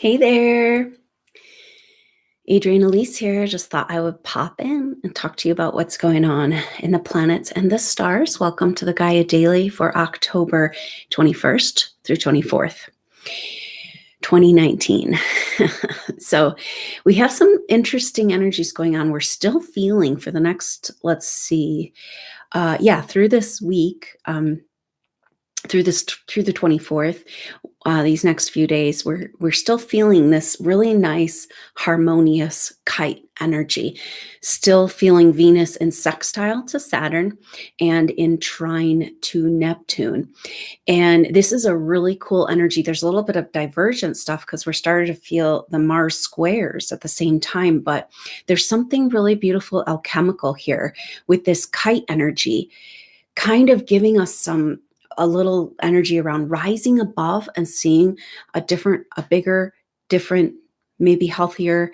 Hey there, Adrienne Elise here. Just thought I would pop in and talk to you about what's going on in the planets and the stars. Welcome to the Gaia Daily for October 21st through 24th, 2019. So we have some interesting energies going on. We're still feeling for the next, let's see, through this week, through the 24th, these next few days, we're still feeling this really nice harmonious kite energy, still feeling Venus in sextile to Saturn and in trine to Neptune. And this is a really cool energy. There's a little bit of divergent stuff because we're starting to feel the Mars squares at the same time, but there's something really beautiful alchemical here with this kite energy, kind of giving us a little energy around rising above and seeing a bigger, different, maybe healthier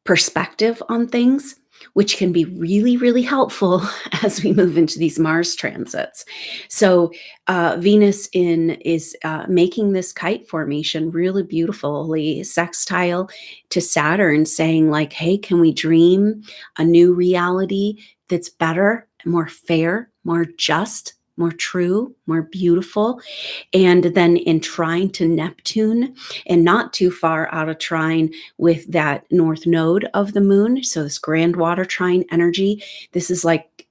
perspective on things, which can be really, really helpful as we move into these Mars transits. So Venus is making this kite formation really beautifully sextile to Saturn, saying like, hey, can we dream a new reality that's better, more fair, more just, more true, more beautiful? And then in trine to Neptune, and not too far out of trine with that north node of the moon. So this grand water trine energy, this is like,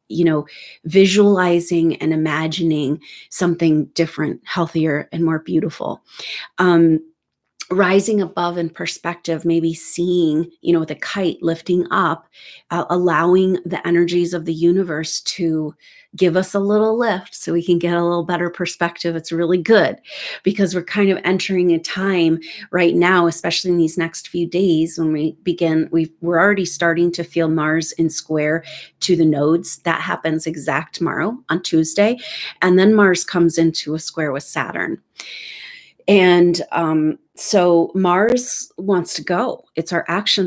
visualizing and imagining something different, healthier, and more beautiful. Rising above in perspective, maybe seeing, the kite lifting up, allowing the energies of the universe to give us a little lift so we can get a little better perspective. It's really good because we're kind of entering a time right now, especially in these next few days when we're already starting to feel Mars in square to the nodes. That happens exact tomorrow on Tuesday. And then Mars comes into a square with Saturn. And so Mars wants to go. It's our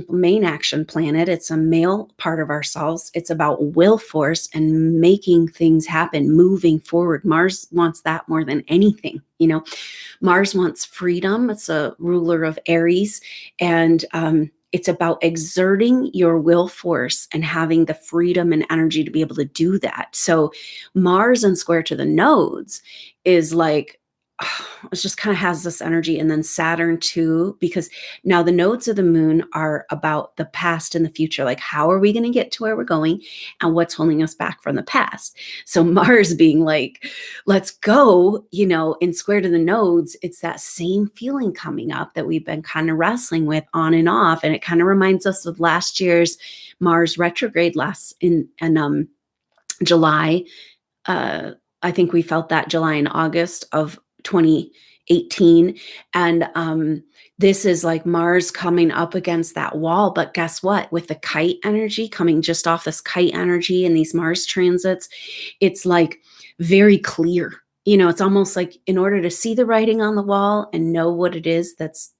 main action planet. It's a male part of ourselves. It's about will force and making things happen, moving forward. Mars wants that more than anything. Mars wants freedom. It's a ruler of Aries. And it's about exerting your will force and having the freedom and energy to be able to do that. So Mars and square to the nodes is like, it just kind of has this energy. And then Saturn too, because now the nodes of the moon are about the past and the future. Like, how are we going to get to where we're going and what's holding us back from the past? So Mars being like, let's go, in square to the nodes, it's that same feeling coming up that we've been kind of wrestling with on and off. And it kind of reminds us of last year's Mars retrograde in July. I think we felt that July and August of 2018. And this is like Mars coming up against that wall. But guess what? With the kite energy coming just off this kite energy and these Mars transits, it's like very clear. It's almost like in order to see the writing on the wall and know what it is that's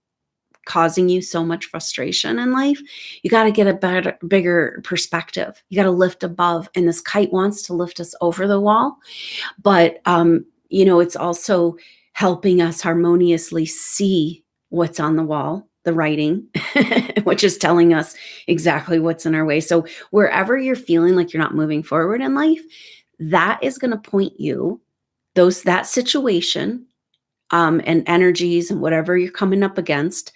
causing you so much frustration in life, you got to get a bigger perspective. You got to lift above. And this kite wants to lift us over the wall. But it's also helping us harmoniously see what's on the wall, the writing, which is telling us exactly what's in our way. So wherever you're feeling like you're not moving forward in life, that is going to point you, that situation and energies and whatever you're coming up against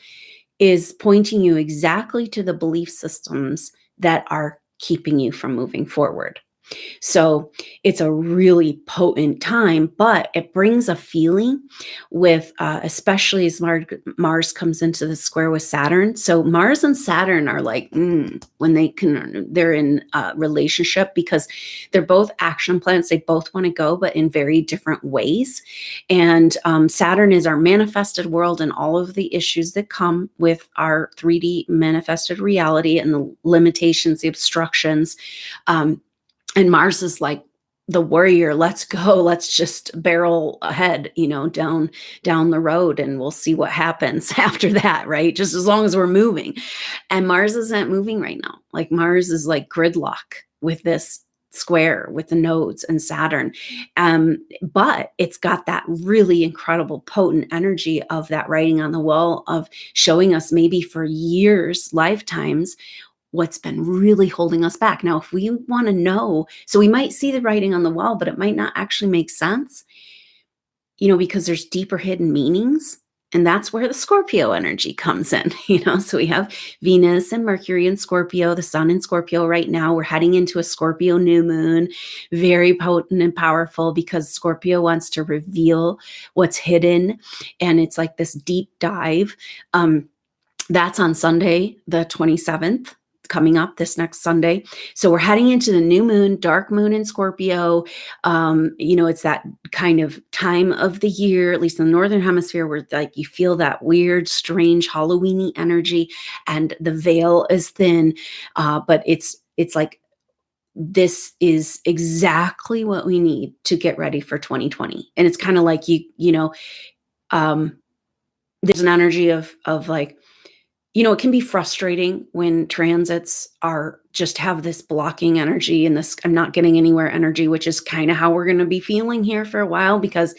is pointing you exactly to the belief systems that are keeping you from moving forward. So it's a really potent time, but it brings a feeling with, especially as Mars comes into the square with Saturn. So Mars and Saturn are like, when they're in a relationship, because they're both action planets. They both want to go, but in very different ways. And Saturn is our manifested world and all of the issues that come with our 3D manifested reality and the limitations, the obstructions. And Mars is like the warrior. Let's go. Let's just barrel ahead, down the road, and we'll see what happens after that, right? Just as long as we're moving. And Mars isn't moving right now. Like Mars is like gridlock with this square with the nodes and Saturn. But it's got that really incredible, potent energy of that writing on the wall, of showing us maybe for years, lifetimes, what's been really holding us back. Now, if we want to know, so we might see the writing on the wall, but it might not actually make sense, because there's deeper hidden meanings. And that's where the Scorpio energy comes in, So we have Venus and Mercury in Scorpio, the sun in Scorpio right now. We're heading into a Scorpio new moon, very potent and powerful, because Scorpio wants to reveal what's hidden. And it's like this deep dive. That's on Sunday, the 27th, coming up this next Sunday. So we're heading into the new moon, dark moon in Scorpio. It's that kind of time of the year, at least in the Northern Hemisphere, where like you feel that weird, strange Halloween-y energy, and the veil is thin. But it's like, this is exactly what we need to get ready for 2020. And it's kind of like, there's an energy of like, it can be frustrating when transits have this blocking energy and this I'm not getting anywhere energy, which is kind of how we're going to be feeling here for a while, because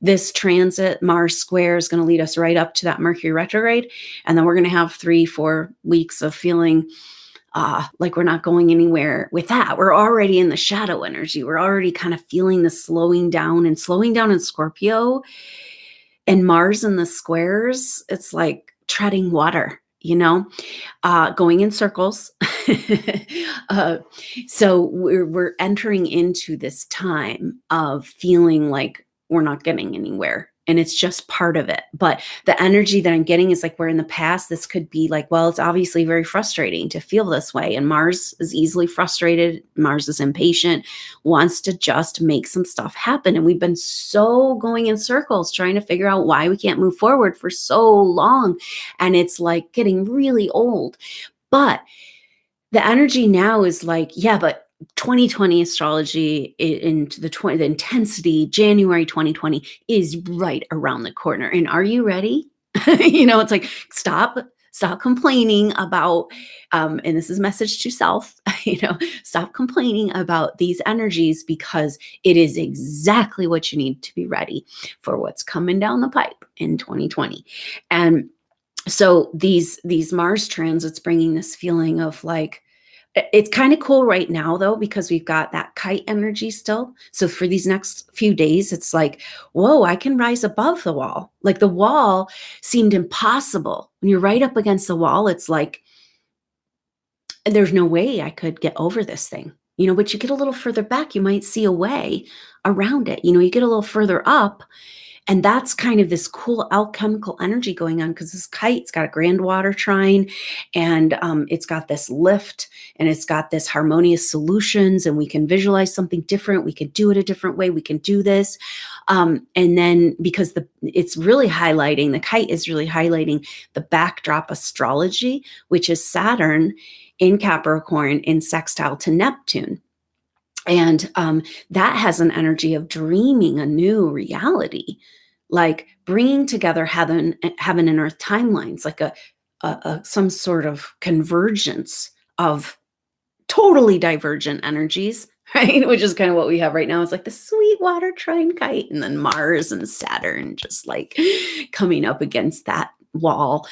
this transit, Mars square, is going to lead us right up to that Mercury retrograde. And then we're going to have 3-4 weeks of feeling like we're not going anywhere with that. We're already in the shadow energy. We're already kind of feeling the slowing down in Scorpio. And Mars in the squares, it's like treading water, going in circles. So we're entering into this time of feeling like we're not getting anywhere. And it's just part of it. But the energy that I'm getting is like, where in the past, this could be like, well, it's obviously very frustrating to feel this way. And Mars is easily frustrated. Mars is impatient, wants to just make some stuff happen. And we've been so going in circles trying to figure out why we can't move forward for so long. And it's like getting really old. But the energy now is like, yeah, but 2020 astrology into the intensity, January 2020 is right around the corner. And are you ready? It's like, stop complaining about, and this is message to self, stop complaining about these energies, because it is exactly what you need to be ready for what's coming down the pipe in 2020. And so these Mars transits bringing this feeling of like, it's kind of cool right now, though, because we've got that kite energy still. So for these next few days, it's like, whoa, I can rise above the wall. Like the wall seemed impossible. When you're right up against the wall, it's like, there's no way I could get over this thing. But you get a little further back, you might see a way around it. You get a little further up. And that's kind of this cool alchemical energy going on, because this kite's got a grand water trine, and it's got this lift, and it's got this harmonious solutions, and we can visualize something different. We can do it a different way. We can do this. And then because it's really highlighting, the kite is really highlighting the backdrop astrology, which is Saturn in Capricorn in sextile to Neptune. And that has an energy of dreaming a new reality, like bringing together heaven and earth timelines, like a some sort of convergence of totally divergent energies, right? Which is kind of what we have right now. It's like the sweet water trine kite, and then Mars and Saturn just like coming up against that wall.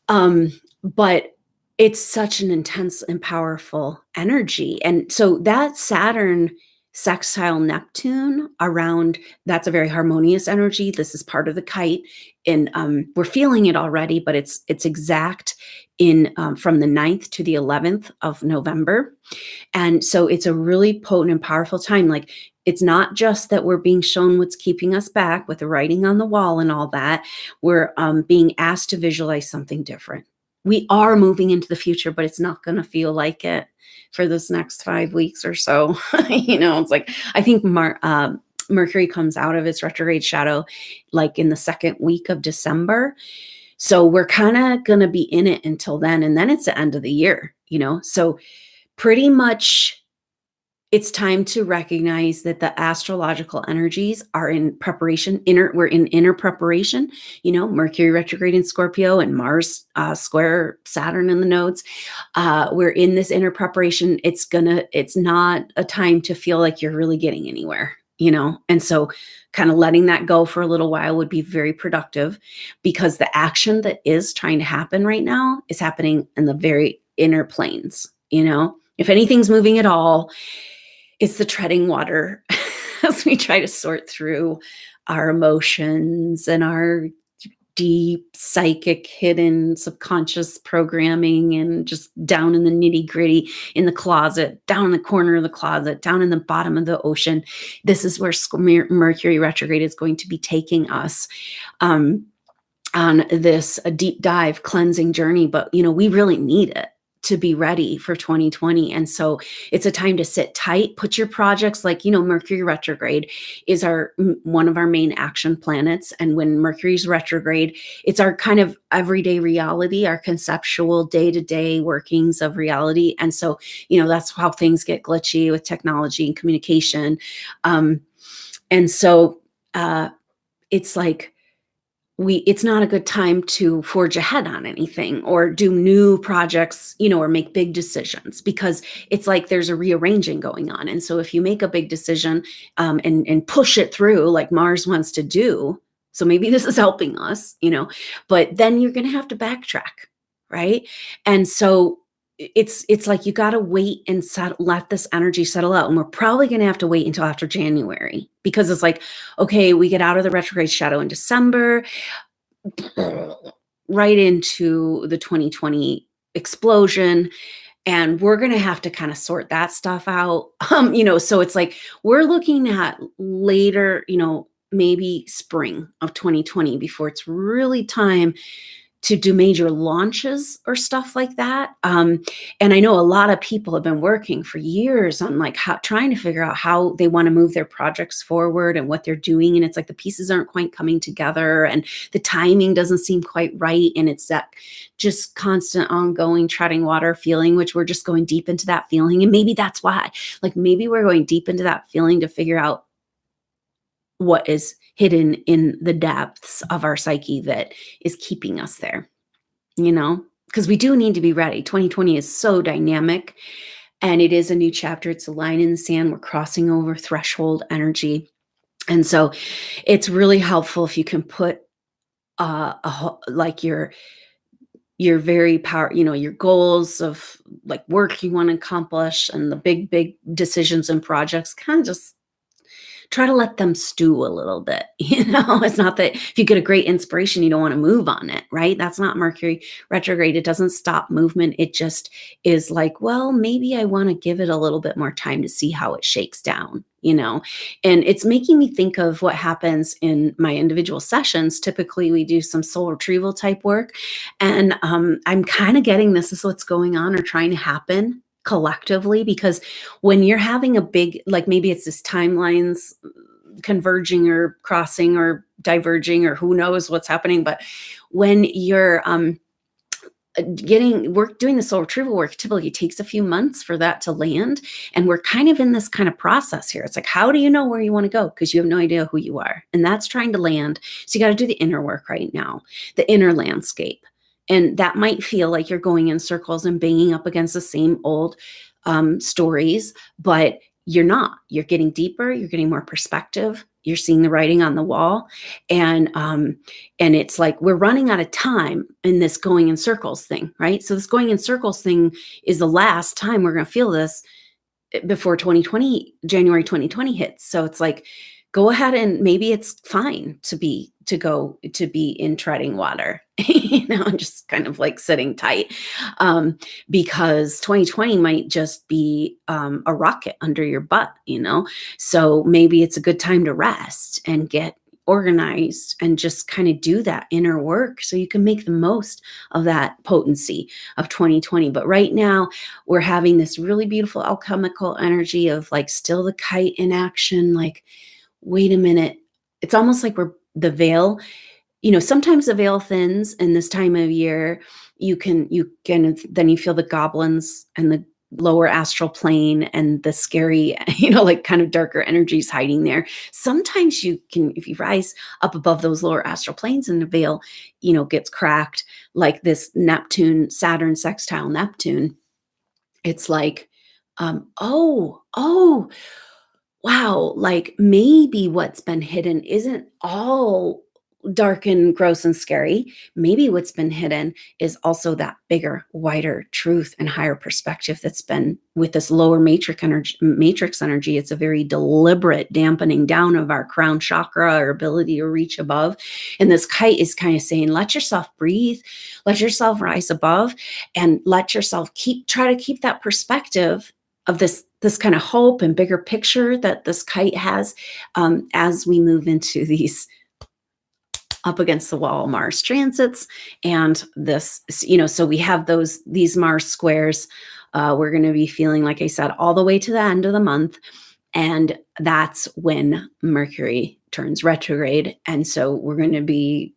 But it's such an intense and powerful energy. And so that Saturn sextile Neptune around, that's a very harmonious energy. This is part of the kite. And we're feeling it already, but it's exact in from the 9th to the 11th of November. And so it's a really potent and powerful time. Like, it's not just that we're being shown what's keeping us back with the writing on the wall and all that. We're being asked to visualize something different. We are moving into the future, but it's not going to feel like it for this next 5 weeks or so. It's like, I think Mercury comes out of its retrograde shadow like in the second week of December. So we're kind of going to be in it until then. And then it's the end of the year, So pretty much It's time to recognize that the astrological energies are in preparation. We're in inner preparation. Mercury retrograde in Scorpio and Mars square Saturn in the nodes. We're in this inner preparation. It's not a time to feel like you're really getting anywhere. And so kind of letting that go for a little while would be very productive, because the action that is trying to happen right now is happening in the very inner planes. If anything's moving at all, it's the treading water as we try to sort through our emotions and our deep psychic hidden subconscious programming, and just down in the nitty gritty in the closet, down in the corner of the closet, down in the bottom of the ocean. This is where Mercury retrograde is going to be taking us. On this a deep dive cleansing journey, but we really need it to be ready for 2020. And so it's a time to sit tight, put your projects, like, Mercury retrograde is one of our main action planets. And when Mercury's retrograde, it's our kind of everyday reality, our conceptual day-to-day workings of reality. And so, that's how things get glitchy with technology and communication. And so it's like, it's not a good time to forge ahead on anything or do new projects, or make big decisions, because it's like there's a rearranging going on. And so if you make a big decision and push it through like Mars wants to do, so maybe this is helping us, but then you're going to have to backtrack, right? And so it's like you got to wait and let this energy settle out. And we're probably going to have to wait until after January, because it's like, okay, we get out of the retrograde shadow in December, right into the 2020 explosion. And we're going to have to kind of sort that stuff out. So it's like we're looking at later, maybe spring of 2020 before it's really time to do major launches or stuff like that. And I know a lot of people have been working for years on like trying to figure out how they want to move their projects forward and what they're doing. And it's like the pieces aren't quite coming together and the timing doesn't seem quite right. And it's that just constant ongoing treading water feeling, which we're just going deep into that feeling. And maybe that's why, like maybe we're going deep into that feeling to figure out what is hidden in the depths of our psyche that is keeping us there, because we do need to be ready. 2020 is so dynamic and it is a new chapter. It's a line in the sand. We're crossing over threshold energy. And so it's really helpful if you can put like your very power, your goals of like work you want to accomplish and the big decisions and projects, kind of just try to let them stew a little bit. It's not that if you get a great inspiration, you don't want to move on it, right? That's not Mercury retrograde. It doesn't stop movement. It just is like, well, maybe I want to give it a little bit more time to see how it shakes down, and it's making me think of what happens in my individual sessions. Typically we do some soul retrieval type work. And I'm kind of getting this is what's going on or trying to happen collectively, because when you're having a big, like maybe it's this timelines converging or crossing or diverging or who knows what's happening, but when you're doing the soul retrieval work, typically it takes a few months for that to land. And we're kind of in this kind of process here. It's like, how do you know where you want to go? Because you have no idea who you are. And that's trying to land. So you got to do the inner work right now, the inner landscape. And that might feel like you're going in circles and banging up against the same old stories, but you're not. You're getting deeper. You're getting more perspective. You're seeing the writing on the wall. And it's like we're running out of time in this going in circles thing, right? So this going in circles thing is the last time we're going to feel this before January 2020 hits. So it's like, go ahead and maybe it's fine to be in treading water, and just kind of like sitting tight, because 2020 might just be a rocket under your butt, so maybe it's a good time to rest and get organized and just kind of do that inner work so you can make the most of that potency of 2020. But right now we're having this really beautiful alchemical energy of like still the kite in action, like, wait a minute. It's almost like the veil, sometimes the veil thins in this time of year. Then you feel the goblins and lower astral plane and the scary, like kind of darker energies hiding there. Sometimes you can, if you rise up above those lower astral planes and the veil, gets cracked, like this Neptune, Saturn sextile Neptune, it's like, oh, wow, like maybe what's been hidden isn't all dark and gross and scary. Maybe what's been hidden is also that bigger, wider truth and higher perspective that's been with this lower matrix energy. It's a very deliberate dampening down of our crown chakra, our ability to reach above. And this kite is kind of saying, let yourself breathe, let yourself rise above, and let yourself try to keep that perspective of this kind of hope and bigger picture that this kite has, as we move into these up against the wall Mars transits. And this, so we have these Mars squares. We're going to be feeling, like I said, all the way to the end of the month. And that's when Mercury turns retrograde. And so we're going to be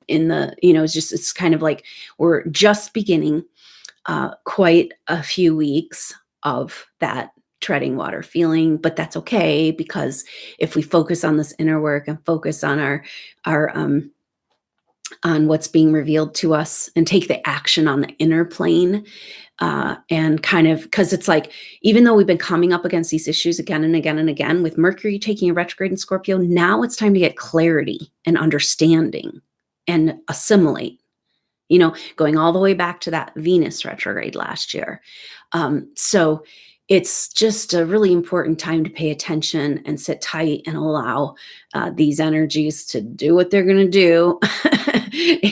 in the, it's kind of like we're just beginning quite a few weeks of that treading water feeling, but that's okay, because if we focus on this inner work and focus on our on what's being revealed to us and take the action on the inner plane, and kind of, because it's like, even though we've been coming up against these issues again and again and again with Mercury taking a retrograde in Scorpio, now it's time to get clarity and understanding and assimilate, going all the way back to that Venus retrograde last year. So it's just a really important time to pay attention and sit tight and allow these energies to do what they're going to do.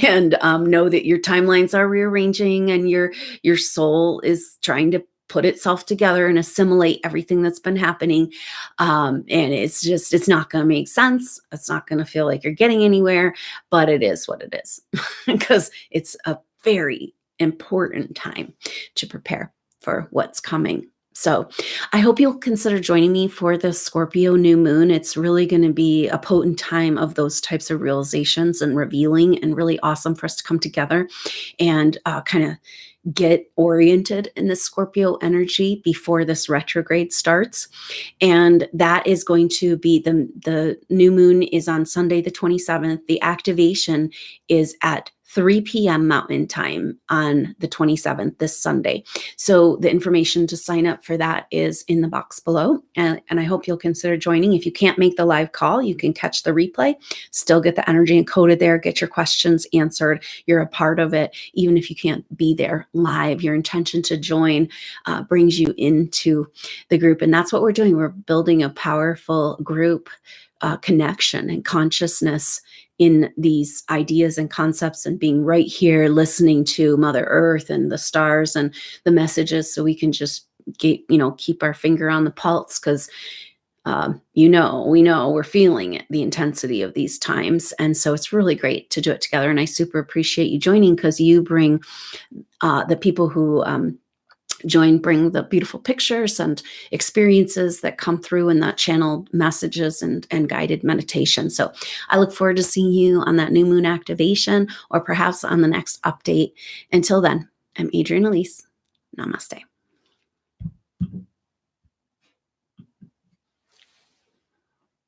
And know that your timelines are rearranging and your soul is trying to put itself together and assimilate everything that's been happening. And it's not going to make sense. It's not going to feel like you're getting anywhere, but it is what it is, because it's a very important time to prepare for what's coming. So I hope you'll consider joining me for the Scorpio new moon. It's really going to be a potent time of those types of realizations and revealing, and really awesome for us to come together and kind of get oriented in the Scorpio energy before this retrograde starts. And that is going to be the new moon is on Sunday, the 27th. The activation is at 3 p.m. Mountain Time on the 27th, this Sunday. So the information to sign up for that is in the box below. And I hope you'll consider joining. If you can't make the live call, you can catch the replay, still get the energy encoded there, get your questions answered. You're a part of it. Even if you can't be there live, your intention to join brings you into the group. And that's what we're doing. We're building a powerful group connection and consciousness in these ideas and concepts, and being right here listening to Mother Earth and the stars and the messages, so we can just keep our finger on the pulse, because we know we're feeling it, the intensity of these times. And so it's really great to do it together. And I super appreciate you joining, because you bring the people who bring the beautiful pictures and experiences that come through in that channeled messages and guided meditation. So I look forward to seeing you on that new moon activation, or perhaps on the next update. Until then, I'm Adrienne Elise. Namaste.